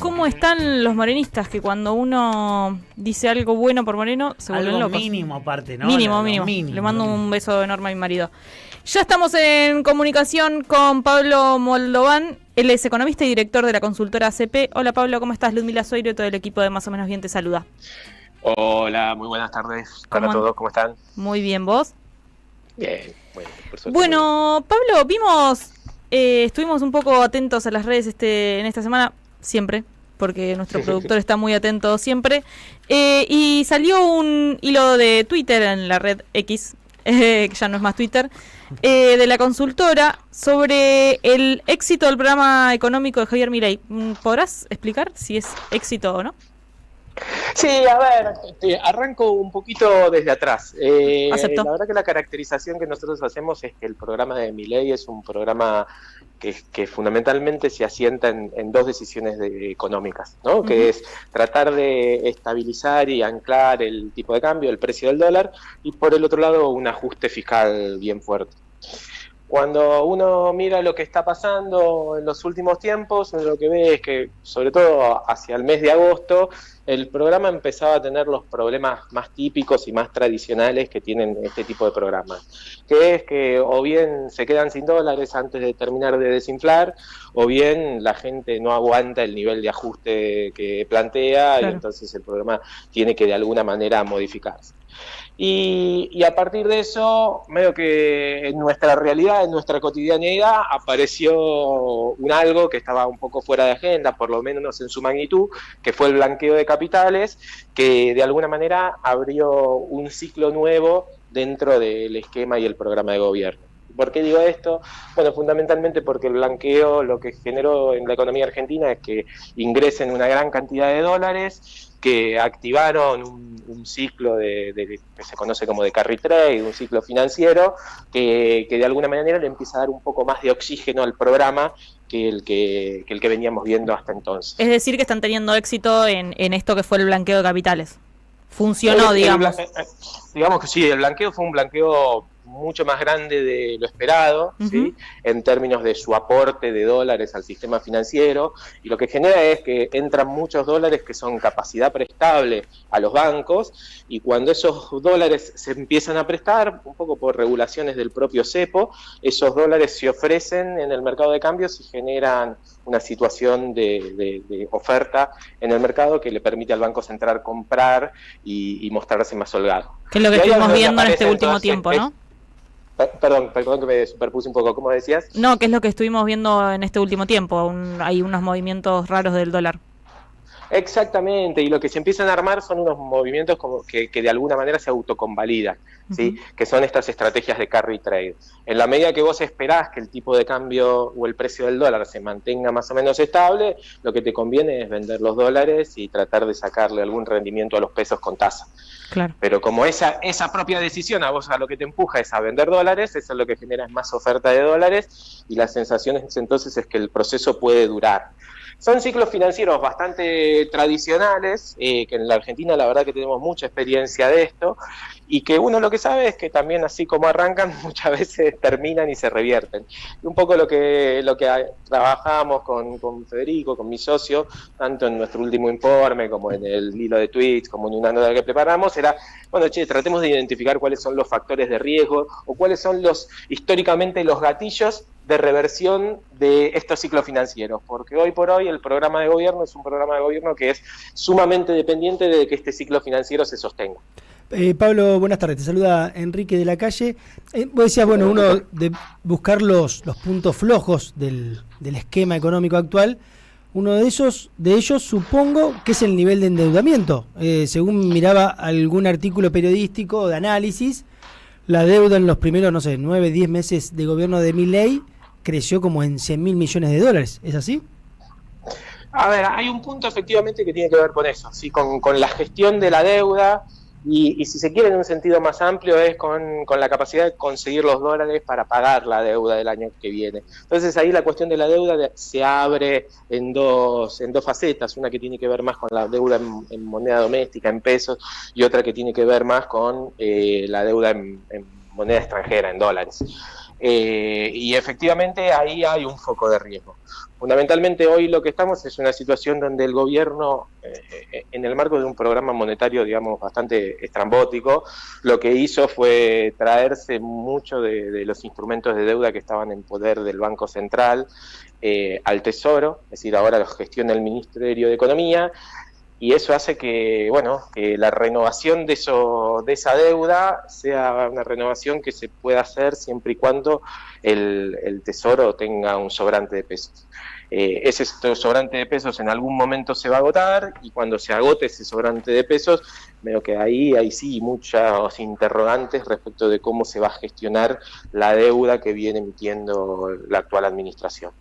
cómo están los morenistas, que cuando uno dice algo bueno por Moreno, se vuelven algo locos. Mínimo aparte, ¿no? Mínimo. Le mando un beso enorme a mi marido. Ya estamos en comunicación con Pablo Moldován. Él es economista y director de la consultora ACP. Hola Pablo, ¿cómo estás? Ludmila Soiro y todo el equipo de Más o Menos Bien te saluda. Hola, muy buenas tardes para todos, ¿cómo están? Muy bien, ¿vos? Bien, bueno, por suerte. Bueno, Pablo, estuvimos un poco atentos a las redes en esta semana, siempre, porque nuestro productor está muy atento siempre, y salió un hilo de Twitter en la red X, que ya no es más Twitter, de la consultora sobre el éxito del programa económico de Javier Milei. ¿Podrás explicar si es éxito o no? Sí, a ver, arranco un poquito desde atrás. Acepto. La verdad que la caracterización que nosotros hacemos es que el programa de Milei es un programa que fundamentalmente se asienta en dos decisiones económicas, ¿no? Que es tratar de estabilizar y anclar el tipo de cambio, el precio del dólar, y por el otro lado un ajuste fiscal bien fuerte. Cuando uno mira lo que está pasando en los últimos tiempos, lo que ve es que, sobre todo hacia el mes de agosto, el programa empezaba a tener los problemas más típicos y más tradicionales que tienen este tipo de programas, que es que o bien se quedan sin dólares antes de terminar de desinflar, o bien la gente no aguanta el nivel de ajuste que plantea, claro. Y entonces el programa tiene que de alguna manera modificarse. Y a partir de eso, medio que en nuestra realidad, en nuestra cotidianeidad, apareció un algo que estaba un poco fuera de agenda, por lo menos en su magnitud, que fue el blanqueo de capitales, que de alguna manera abrió un ciclo nuevo dentro del esquema y el programa de gobierno. ¿Por qué digo esto? Bueno, fundamentalmente porque el blanqueo lo que generó en la economía argentina es que ingresen una gran cantidad de dólares, que activaron un ciclo que se conoce como de carry trade, un ciclo financiero, que de alguna manera le empieza a dar un poco más de oxígeno al programa que el que veníamos viendo hasta entonces. Es decir, que están teniendo éxito en esto que fue el blanqueo de capitales. Funcionó, digamos. Digamos que sí, el blanqueo fue un blanqueo mucho más grande de lo esperado, ¿sí? En términos de su aporte de dólares al sistema financiero, y lo que genera es que entran muchos dólares que son capacidad prestable a los bancos, y cuando esos dólares se empiezan a prestar, un poco por regulaciones del propio CEPO, esos dólares se ofrecen en el mercado de cambios y generan una situación de oferta en el mercado que le permite al Banco Central comprar y mostrarse más holgado. Que es lo que estuvimos viendo en este último tiempo, ¿no? Perdón que me superpuse un poco, ¿cómo decías? No, que es lo que estuvimos viendo en este último tiempo, hay unos movimientos raros del dólar. Exactamente, y lo que se empiezan a armar son unos movimientos como que de alguna manera se autoconvalidan, ¿sí? Que son estas estrategias de carry trade. En la medida que vos esperás que el tipo de cambio o el precio del dólar se mantenga más o menos estable, lo que te conviene es vender los dólares y tratar de sacarle algún rendimiento a los pesos con tasa. Claro. Pero como esa propia decisión a vos a lo que te empuja es a vender dólares, eso es lo que genera es más oferta de dólares, y la sensación entonces es que el proceso puede durar. Son ciclos financieros bastante tradicionales, que en la Argentina la verdad que tenemos mucha experiencia de esto, y que uno lo que sabe es que también así como arrancan, muchas veces terminan y se revierten. Y un poco lo que trabajamos con Federico, con mi socio, tanto en nuestro último informe, como en el hilo de tweets, como en una nota que preparamos, era, bueno, tratemos de identificar cuáles son los factores de riesgo, o cuáles son históricamente los gatillos de reversión de estos ciclos financieros, porque hoy por hoy el programa de gobierno es un programa de gobierno que es sumamente dependiente de que este ciclo financiero se sostenga. Pablo, buenas tardes, te saluda Enrique de la Calle. Vos decías, bueno, uno de buscar los puntos flojos del esquema económico actual, uno de ellos supongo que es el nivel de endeudamiento. Según miraba algún artículo periodístico de análisis, la deuda en los primeros, 9, 10 meses de gobierno de Milei creció como en 100.000 millones de dólares, ¿es así? A ver, hay un punto efectivamente que tiene que ver con eso, ¿sí? Con la gestión de la deuda y si se quiere en un sentido más amplio es con la capacidad de conseguir los dólares para pagar la deuda del año que viene. Entonces ahí la cuestión de la deuda se abre en dos facetas, una que tiene que ver más con la deuda en moneda doméstica, en pesos, y otra que tiene que ver más con la deuda en moneda extranjera, en dólares. Y efectivamente ahí hay un foco de riesgo. Fundamentalmente hoy lo que estamos es una situación donde el gobierno, en el marco de un programa monetario, digamos, bastante estrambótico, lo que hizo fue traerse mucho de los instrumentos de deuda que estaban en poder del Banco Central al Tesoro, es decir, ahora lo gestiona el Ministerio de Economía, y eso hace que, bueno, que la renovación de esa deuda sea una renovación que se pueda hacer siempre y cuando el Tesoro tenga un sobrante de pesos. Ese sobrante de pesos en algún momento se va a agotar, y cuando se agote ese sobrante de pesos, veo que ahí sí muchos interrogantes respecto de cómo se va a gestionar la deuda que viene emitiendo la actual administración.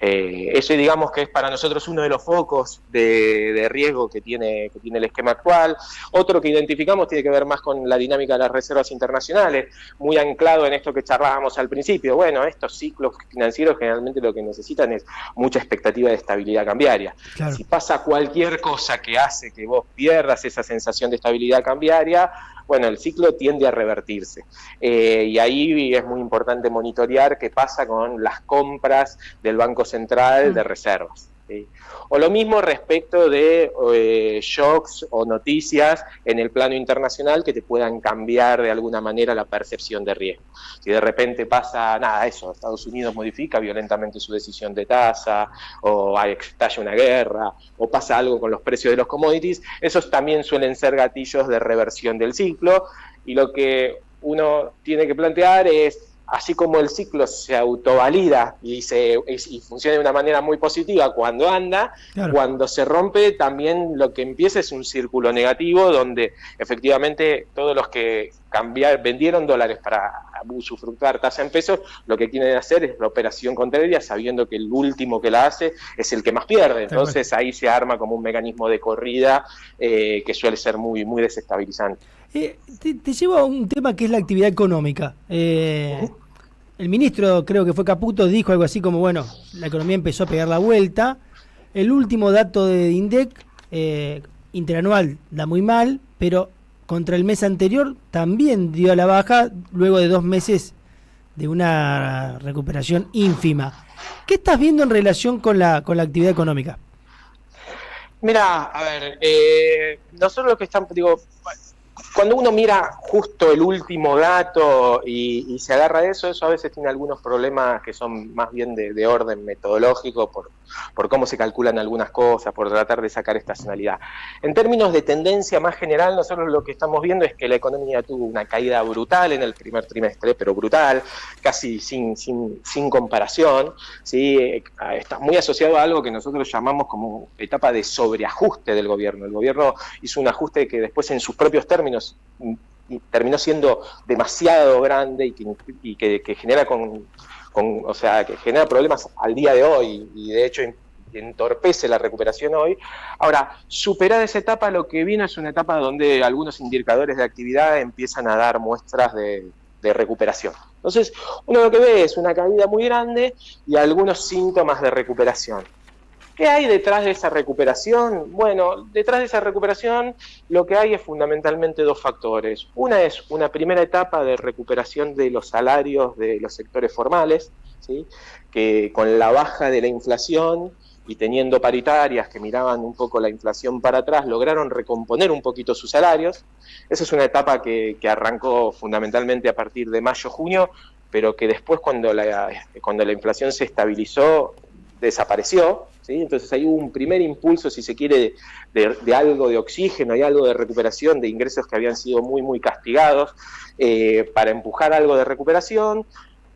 Ese, digamos, que es para nosotros uno de los focos de riesgo que tiene el esquema actual. Otro que identificamos tiene que ver más con la dinámica de las reservas internacionales, muy anclado en esto que charlábamos al principio. Bueno, estos ciclos financieros generalmente lo que necesitan es mucha expectativa de estabilidad cambiaria. Claro. Si pasa cualquier cosa que hace que vos pierdas esa sensación de estabilidad cambiaria, bueno, el ciclo tiende a revertirse. Y ahí es muy importante monitorear qué pasa con las compras del Banco Central de reservas. ¿Sí? O lo mismo respecto de shocks o noticias en el plano internacional que te puedan cambiar de alguna manera la percepción de riesgo. Si de repente pasa, Estados Unidos modifica violentamente su decisión de tasa, o estalla una guerra, o pasa algo con los precios de los commodities, esos también suelen ser gatillos de reversión del ciclo, y lo que uno tiene que plantear es, así como el ciclo se autovalida y funciona de una manera muy positiva cuando anda, claro, cuando se rompe también lo que empieza es un círculo negativo donde efectivamente todos los que vendieron dólares para usufructuar tasa en pesos, lo que quieren hacer es la operación contraria, sabiendo que el último que la hace es el que más pierde. Entonces ahí se arma como un mecanismo de corrida que suele ser muy, muy desestabilizante. Te llevo a un tema que es la actividad económica. El ministro, creo que fue Caputo, dijo algo así como, bueno, la economía empezó a pegar la vuelta. El último dato de INDEC interanual da muy mal, pero contra el mes anterior también dio a la baja luego de 2 meses de una recuperación ínfima. ¿Qué estás viendo en relación con la actividad económica? Mira, a ver, nosotros lo que estamos, cuando uno mira justo el último dato y se agarra de eso a veces tiene algunos problemas que son más bien de orden metodológico por cómo se calculan algunas cosas, por tratar de sacar estacionalidad. En términos de tendencia más general, nosotros lo que estamos viendo es que la economía tuvo una caída brutal en el primer trimestre, pero brutal, casi sin comparación, ¿sí? Está muy asociado a algo que nosotros llamamos como etapa de sobreajuste del gobierno. El gobierno hizo un ajuste que después en sus propios términos terminó siendo demasiado grande y que genera que genera problemas al día de hoy y de hecho entorpece la recuperación hoy. Ahora, superada esa etapa, lo que vino es una etapa donde algunos indicadores de actividad empiezan a dar muestras de recuperación. Entonces, uno lo que ve es una caída muy grande y algunos síntomas de recuperación. ¿Qué hay detrás de esa recuperación? Bueno, detrás de esa recuperación lo que hay es fundamentalmente 2 factores. Una es una primera etapa de recuperación de los salarios de los sectores formales, ¿sí? Que con la baja de la inflación y teniendo paritarias que miraban un poco la inflación para atrás, lograron recomponer un poquito sus salarios. Esa es una etapa que arrancó fundamentalmente a partir de mayo-junio, pero que después cuando la inflación se estabilizó, desapareció, ¿sí? Entonces ahí hubo un primer impulso, si se quiere, de algo de oxígeno y algo de recuperación de ingresos que habían sido muy, muy castigados, para empujar algo de recuperación.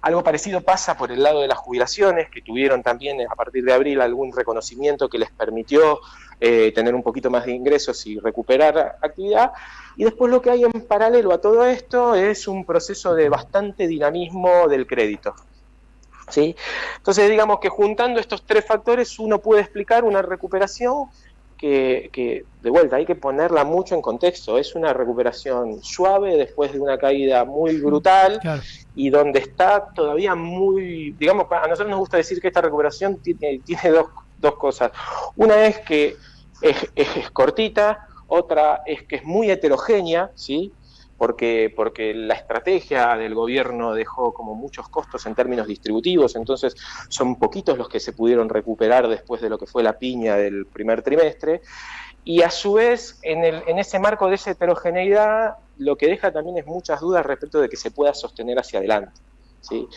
Algo parecido pasa por el lado de las jubilaciones, que tuvieron también a partir de abril algún reconocimiento que les permitió tener un poquito más de ingresos y recuperar actividad. Y después lo que hay en paralelo a todo esto es un proceso de bastante dinamismo del crédito. ¿Sí? Entonces digamos que juntando estos 3 factores uno puede explicar una recuperación que de vuelta hay que ponerla mucho en contexto. Es una recuperación suave después de una caída muy brutal, claro, y donde está todavía muy, digamos, a nosotros nos gusta decir que esta recuperación tiene dos cosas. Una es que es cortita, otra es que es muy heterogénea, ¿sí? porque la estrategia del gobierno dejó como muchos costos en términos distributivos, entonces son poquitos los que se pudieron recuperar después de lo que fue la piña del primer trimestre, y a su vez, en ese marco de esa heterogeneidad, lo que deja también es muchas dudas respecto de que se pueda sostener hacia adelante. ¿Sí?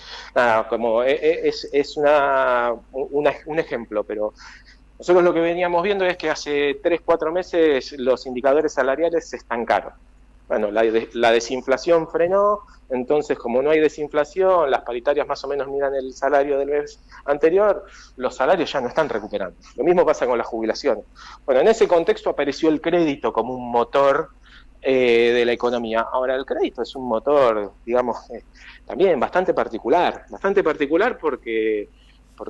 Como es un ejemplo, pero nosotros lo que veníamos viendo es que hace 3-4 meses los indicadores salariales se estancaron. Bueno, la desinflación frenó, entonces como no hay desinflación, las paritarias más o menos miran el salario del mes anterior, los salarios ya no están recuperando. Lo mismo pasa con las jubilaciones. Bueno, en ese contexto apareció el crédito como un motor de la economía. Ahora, el crédito es un motor, digamos, también bastante particular porque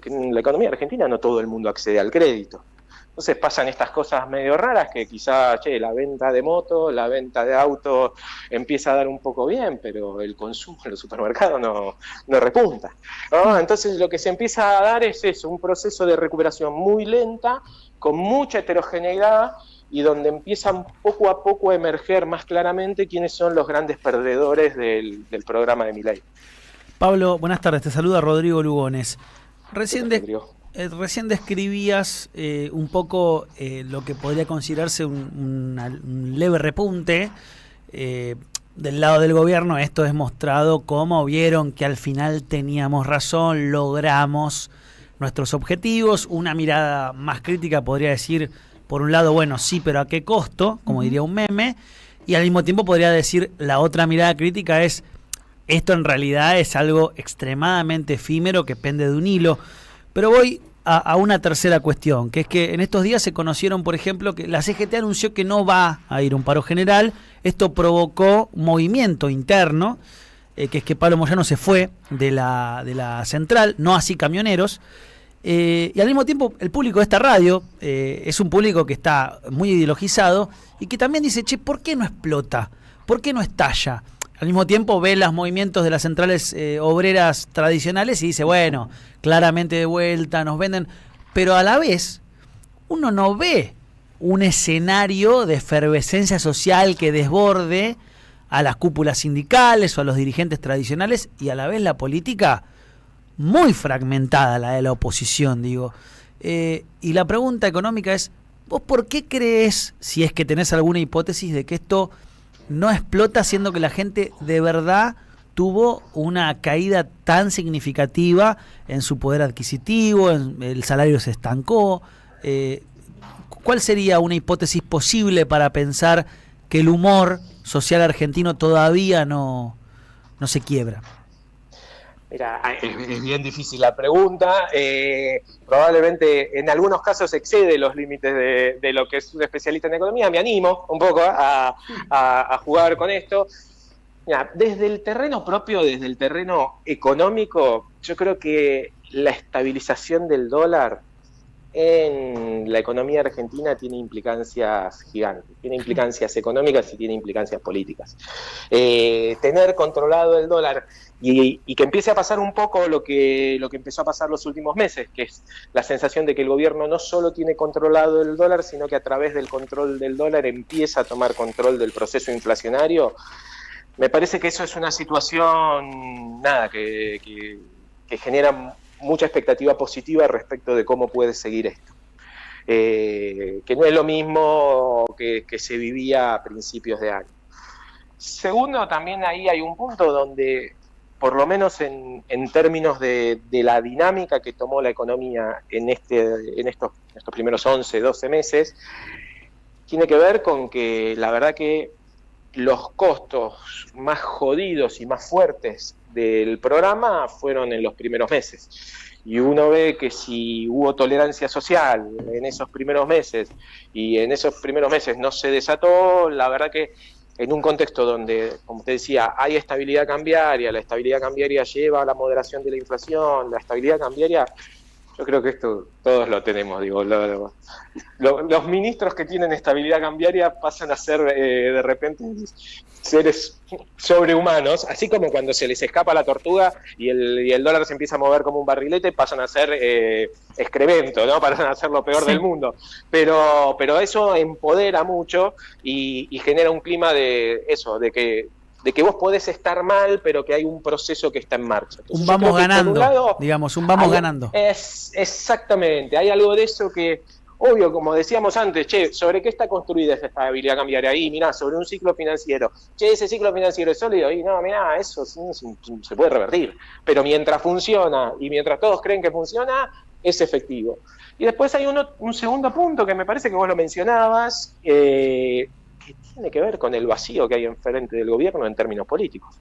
en la economía argentina no todo el mundo accede al crédito. Entonces pasan estas cosas medio raras que quizá, la venta de moto, la venta de auto empieza a dar un poco bien, pero el consumo en los supermercados no repunta, ¿no? Entonces lo que se empieza a dar es eso, un proceso de recuperación muy lenta, con mucha heterogeneidad, y donde empiezan poco a poco a emerger más claramente quiénes son los grandes perdedores del programa de Milei. Pablo, buenas tardes, te saluda Rodrigo Lugones. Recién describías un poco lo que podría considerarse un leve repunte del lado del gobierno. Esto es mostrado como vieron que al final teníamos razón, logramos nuestros objetivos. Una mirada más crítica podría decir, por un lado, bueno, sí, pero ¿a qué costo? Como diría un meme. Y al mismo tiempo podría decir, la otra mirada crítica es, esto en realidad es algo extremadamente efímero que pende de un hilo. Pero voy a una tercera cuestión, que es que en estos días se conocieron, por ejemplo, que la CGT anunció que no va a ir a un paro general. Esto provocó un movimiento interno, que es que Pablo Moyano se fue de la central, no así camioneros. Y al mismo tiempo el público de esta radio es un público que está muy ideologizado y que también dice, ¿por qué no explota? ¿Por qué no estalla? Al mismo tiempo ve los movimientos de las centrales obreras tradicionales y dice, bueno, claramente de vuelta, nos venden. Pero a la vez, uno no ve un escenario de efervescencia social que desborde a las cúpulas sindicales o a los dirigentes tradicionales, y a la vez la política muy fragmentada, la de la oposición, digo. Y la pregunta económica es, ¿vos por qué crees, si es que tenés alguna hipótesis de que esto no explota, siendo que la gente de verdad tuvo una caída tan significativa en su poder adquisitivo, el salario se estancó? ¿Cuál sería una hipótesis posible para pensar que el humor social argentino todavía no se quiebra? Mira, es bien difícil la pregunta. Probablemente en algunos casos excede los límites de lo que es un especialista en economía. Me animo un poco a jugar con esto. Mira, desde el terreno propio, desde el terreno económico, yo creo que la estabilización del dólar en la economía argentina tiene implicancias gigantes, tiene implicancias económicas y tiene implicancias políticas. Tener controlado el dólar y que empiece a pasar un poco lo que empezó a pasar los últimos meses, que es la sensación de que el gobierno no solo tiene controlado el dólar, sino que a través del control del dólar empieza a tomar control del proceso inflacionario. Me parece que eso es una situación que genera mucha expectativa positiva respecto de cómo puede seguir esto. Que no es lo mismo que se vivía a principios de año. Segundo, también ahí hay un punto donde, por lo menos en términos de la dinámica que tomó la economía en estos primeros 11, 12 meses, tiene que ver con que la verdad que los costos más jodidos y más fuertes del programa fueron en los primeros meses. Y uno ve que si hubo tolerancia social en esos primeros meses y en esos primeros meses no se desató, la verdad que en un contexto donde, como te decía, hay estabilidad cambiaria, la estabilidad cambiaria lleva a la moderación de la inflación, la estabilidad cambiaria, yo creo que esto todos lo tenemos, digo, los ministros que tienen estabilidad cambiaria pasan a ser de repente seres sobrehumanos, así como cuando se les escapa la tortuga y el dólar se empieza a mover como un barrilete, pasan a ser excremento, ¿no? Pasan a ser lo peor del mundo. Pero eso empodera mucho y genera un clima de eso, de que de que vos podés estar mal, pero que hay un proceso que está en marcha. Entonces, un vamos ganando, hay, ganando. Exactamente, hay algo de eso que, obvio, como decíamos antes, ¿sobre qué está construida esa estabilidad cambiaria? Ahí, mirá, sobre un ciclo financiero. Ese ciclo financiero es sólido, y no, mirá, eso se puede revertir. Pero mientras funciona, y mientras todos creen que funciona, es efectivo. Y después hay un segundo punto que me parece que vos lo mencionabas, que tiene que ver con el vacío que hay enfrente del gobierno en términos políticos.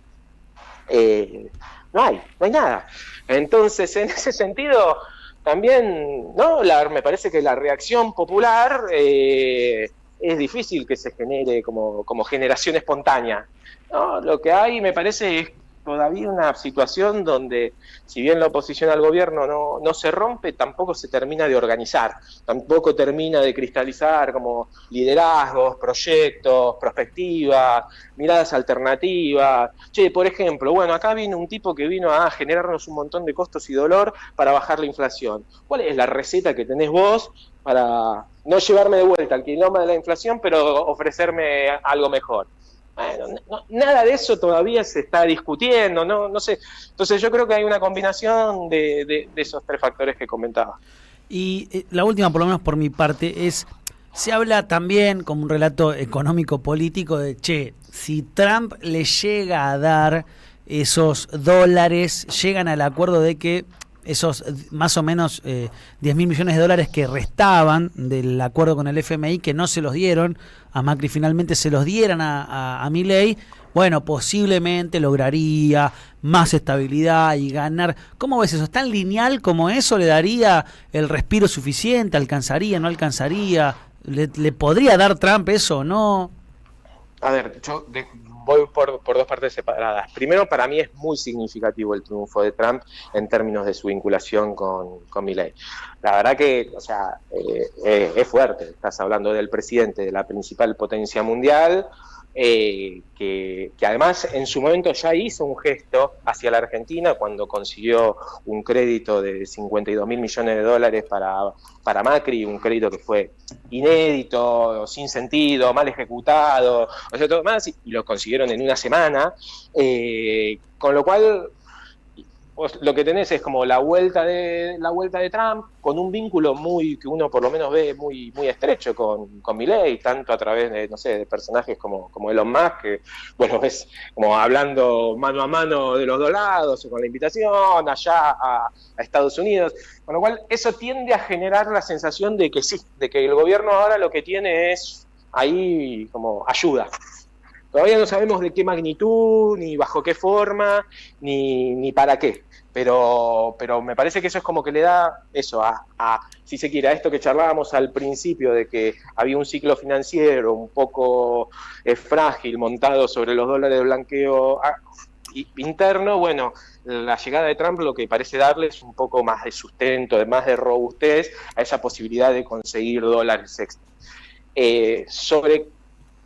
No hay nada. Entonces, en ese sentido, también, ¿no? Me parece que la reacción popular es difícil que se genere como generación espontánea, ¿no? Lo que hay, me parece, es todavía una situación donde, si bien la oposición al gobierno no se rompe, tampoco se termina de organizar, tampoco termina de cristalizar como liderazgos, proyectos, perspectivas, miradas alternativas. Por ejemplo, bueno, acá viene un tipo que vino a generarnos un montón de costos y dolor para bajar la inflación. ¿Cuál es la receta que tenés vos para no llevarme de vuelta al quilombo de la inflación, pero ofrecerme algo mejor? Bueno, nada de eso todavía se está discutiendo, no sé. Entonces yo creo que hay una combinación de esos tres factores que comentaba. Y la última, por lo menos por mi parte, se habla también como un relato económico-político de, si Trump le llega a dar esos dólares, llegan al acuerdo de que esos más o menos 10.000 millones de dólares que restaban del acuerdo con el FMI, que no se los dieron a Macri, finalmente se los dieran a Milei, bueno, posiblemente lograría más estabilidad y ganar. ¿Cómo ves eso? ¿Es tan lineal como eso? ¿Le daría el respiro suficiente? ¿Alcanzaría? ¿No alcanzaría? ¿Le podría dar Trump eso o no? A ver, yo voy por dos partes separadas. Primero, para mí es muy significativo el triunfo de Trump en términos de su vinculación con Milei. La verdad que, o sea, es fuerte. Estás hablando del presidente de la principal potencia mundial, que además en su momento ya hizo un gesto hacia la Argentina cuando consiguió un crédito de 52.000 millones de dólares para Macri, un crédito que fue inédito, sin sentido, mal ejecutado, o sea, todo más, y lo consiguieron en una semana, con lo cual lo que tenés es como la vuelta de Trump con un vínculo que uno por lo menos ve muy estrecho con Milei, tanto a través de, no sé, de personajes como Elon Musk, que bueno, ves como hablando mano a mano de los dos lados, o con la invitación allá a Estados Unidos, con lo cual eso tiende a generar la sensación de que sí, de que el gobierno ahora lo que tiene es ahí como ayuda. Todavía no sabemos de qué magnitud, ni bajo qué forma, ni para qué. Pero me parece que eso es como que le da eso si se quiere, a esto que charlábamos al principio de que había un ciclo financiero un poco frágil montado sobre los dólares de blanqueo interno. Bueno, la llegada de Trump lo que parece darle es un poco más de sustento, más de robustez a esa posibilidad de conseguir dólares extra. Sobre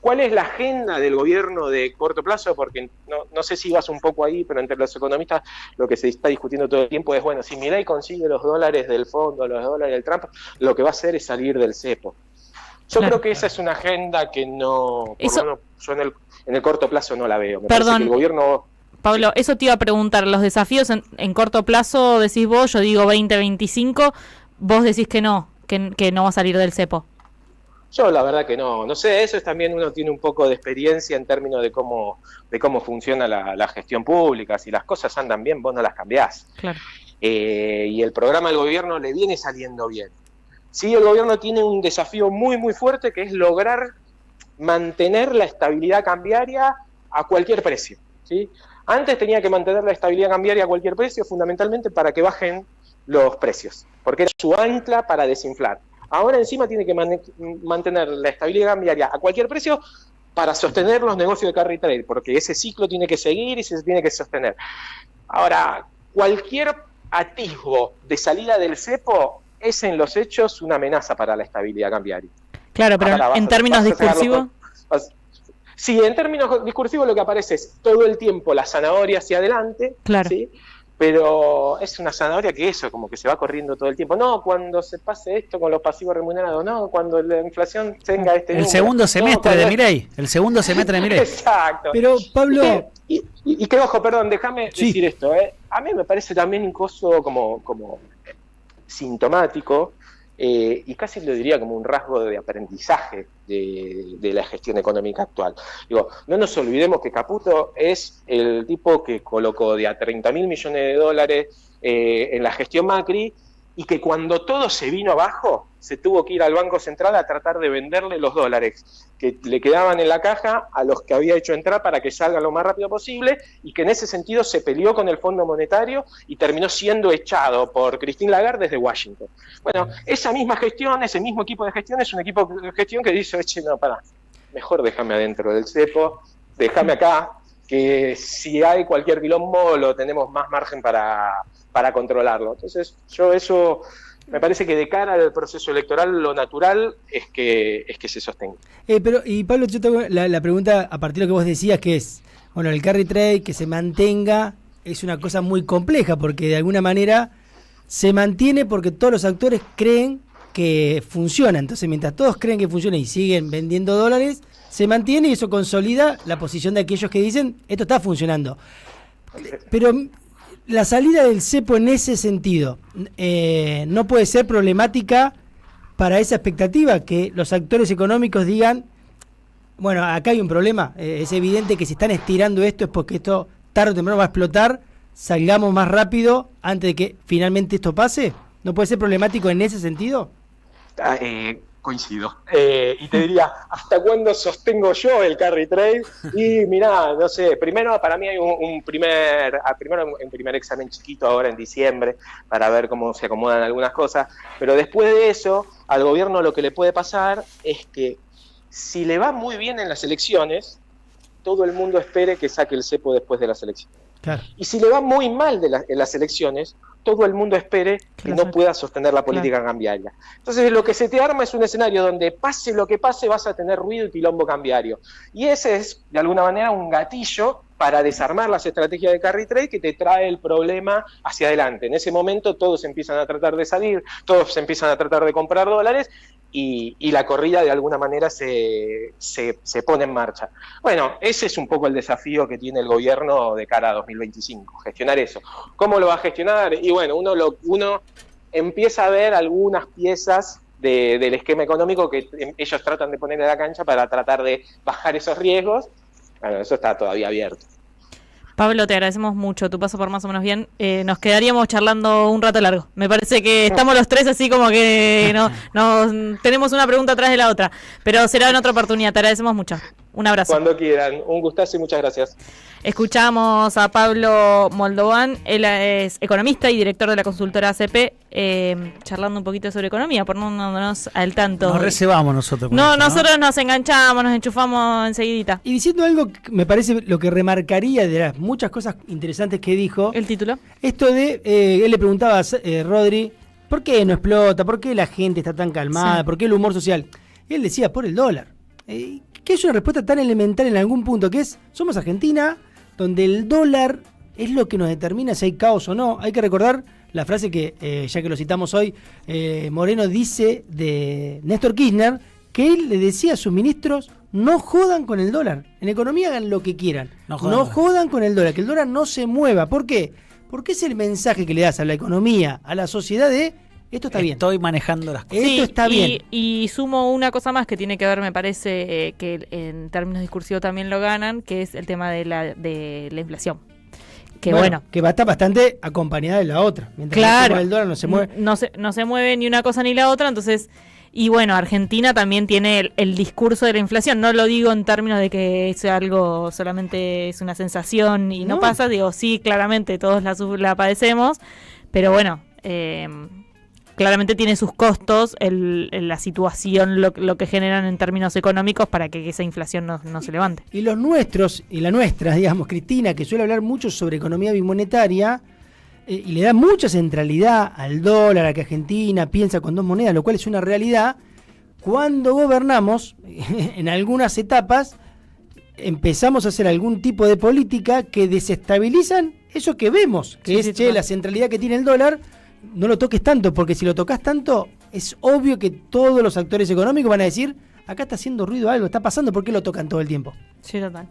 ¿cuál es la agenda del gobierno de corto plazo? Porque no sé si vas un poco ahí, pero entre los economistas lo que se está discutiendo todo el tiempo es, bueno, si Milei consigue los dólares del fondo, los dólares del Trump, lo que va a hacer es salir del cepo. Yo creo que esa es una agenda que no, por lo menos yo en el corto plazo no la veo. Me parece que el gobierno... Pablo, eso te iba a preguntar, los desafíos en corto plazo, decís vos, yo digo 2025, vos decís que no va a salir del cepo. Yo la verdad que no sé, eso es también, uno tiene un poco de experiencia en términos de cómo funciona la gestión pública. Si las cosas andan bien, vos no las cambiás. Claro. Y el programa del gobierno le viene saliendo bien. Sí, el gobierno tiene un desafío muy, muy fuerte, que es lograr mantener la estabilidad cambiaria a cualquier precio, ¿sí? Antes tenía que mantener la estabilidad cambiaria a cualquier precio, fundamentalmente para que bajen los precios, porque era su ancla para desinflar. Ahora encima tiene que mantener la estabilidad cambiaria a cualquier precio para sostener los negocios de carry trade, porque ese ciclo tiene que seguir y se tiene que sostener. Ahora, cualquier atisbo de salida del cepo es en los hechos una amenaza para la estabilidad cambiaria. Claro, pero en términos discursivos... Sí, en términos discursivos lo que aparece es todo el tiempo la zanahoria hacia adelante, claro. ¿sí? pero es una zanahoria que eso, como que se va corriendo todo el tiempo. No, cuando se pase esto con los pasivos remunerados, no, cuando la inflación tenga este número. El segundo semestre de Milei. Exacto. Pero, Pablo... Y que, ojo, perdón, déjame decir esto. A mí me parece también un coso como sintomático, y casi lo diría como un rasgo de aprendizaje de la gestión económica actual. Digo, no nos olvidemos que Caputo es el tipo que colocó de a 30.000 millones de dólares en la gestión Macri, y que cuando todo se vino abajo, se tuvo que ir al Banco Central a tratar de venderle los dólares que le quedaban en la caja a los que había hecho entrar para que salgan lo más rápido posible, y que en ese sentido se peleó con el Fondo Monetario y terminó siendo echado por Christine Lagarde desde Washington. Bueno, esa misma gestión, ese mismo equipo de gestión, es un equipo de gestión que dice, no, mejor déjame adentro del cepo, déjame acá, que si hay cualquier quilombo lo tenemos más margen para controlarlo. Entonces, yo eso me parece que de cara al proceso electoral lo natural es que se sostenga. Y Pablo, yo tengo la pregunta a partir de lo que vos decías, que es, bueno, el carry trade que se mantenga es una cosa muy compleja, porque de alguna manera se mantiene porque todos los actores creen que funciona. Entonces, mientras todos creen que funciona y siguen vendiendo dólares, se mantiene, y eso consolida la posición de aquellos que dicen, esto está funcionando. Pero la salida del cepo en ese sentido no puede ser problemática para esa expectativa, que los actores económicos digan, bueno, acá hay un problema, es evidente que si están estirando esto es porque esto tarde o temprano va a explotar, salgamos más rápido antes de que finalmente esto pase. ¿No puede ser problemático en ese sentido? Coincido. Y te diría, ¿hasta cuándo sostengo yo el carry trade? Y mirá, no sé, primero para mí hay un primer examen chiquito ahora en diciembre para ver cómo se acomodan algunas cosas, pero después de eso, al gobierno lo que le puede pasar es que si le va muy bien en las elecciones, todo el mundo espere que saque el cepo después de las elecciones. Claro. Y si le va muy mal en las elecciones, todo el mundo espere que no pueda sostener la política cambiaria. Entonces, lo que se te arma es un escenario donde pase lo que pase, vas a tener ruido y quilombo cambiario. Y ese es, de alguna manera, un gatillo para desarmar las estrategias de carry trade que te trae el problema hacia adelante. En ese momento todos empiezan a tratar de salir, todos empiezan a tratar de comprar dólares, y la corrida de alguna manera se pone en marcha. Bueno, ese es un poco el desafío que tiene el gobierno de cara a 2025, gestionar eso. ¿Cómo lo va a gestionar? Y bueno, uno empieza a ver algunas piezas del esquema económico que ellos tratan de poner en la cancha para tratar de bajar esos riesgos. Bueno, eso está todavía abierto. Pablo, te agradecemos mucho tu paso por Más o Menos Bien. Nos quedaríamos charlando un rato largo. Me parece que estamos los tres así como que no tenemos una pregunta atrás de la otra. Pero será en otra oportunidad. Te agradecemos mucho. Un abrazo. Cuando quieran. Un gustazo y muchas gracias. Escuchamos a Pablo Moldován. Él es economista y director de la consultora ACP, charlando un poquito sobre economía, poniéndonos al tanto. Nos reservamos nosotros. Nosotros nos enganchamos, nos enchufamos enseguidita. Y diciendo algo que me parece lo que remarcaría de las muchas cosas interesantes que dijo. ¿El título? Esto de, él le preguntaba a Rodri, ¿por qué no explota? ¿Por qué la gente está tan calmada? Sí. ¿Por qué el humor social? Y él decía, por el dólar. Que es una respuesta tan elemental en algún punto, que es, somos Argentina, donde el dólar es lo que nos determina si hay caos o no. Hay que recordar la frase que, ya que lo citamos hoy, Moreno dice de Néstor Kirchner, que él le decía a sus ministros, no jodan con el dólar. En economía hagan lo que quieran. No jodan con el dólar, que el dólar no se mueva. ¿Por qué? Porque es el mensaje que le das a la economía, a la sociedad de, esto está bien. Estoy manejando las cosas. Esto está bien. Y sumo una cosa más que tiene que ver, me parece, que en términos discursivos también lo ganan, que es el tema de la inflación. Que bueno, que va a estar bastante acompañada de la otra. Mientras claro, el dólar no se mueve. No se mueve ni una cosa ni la otra, entonces... Y bueno, Argentina también tiene el discurso de la inflación. No lo digo en términos de que es algo, solamente es una sensación y no pasa. Digo, sí, claramente todos la padecemos, pero bueno... claramente tiene sus costos la situación, lo que generan en términos económicos para que esa inflación no se levante. Y los nuestros, y la nuestra, digamos, Cristina, que suele hablar mucho sobre economía bimonetaria, y le da mucha centralidad al dólar, a que Argentina piensa con dos monedas, lo cual es una realidad, cuando gobernamos, en algunas etapas, empezamos a hacer algún tipo de política que desestabilizan eso que vemos, que Sí, es, sí, total. la centralidad que tiene el dólar, no lo toques tanto, porque si lo tocas tanto, es obvio que todos los actores económicos van a decir, acá está haciendo ruido algo, está pasando, ¿por qué lo tocan todo el tiempo? Sí, total.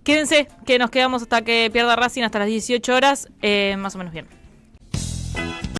Quédense, que nos quedamos hasta que pierda Racing hasta las 18 horas, más o menos bien.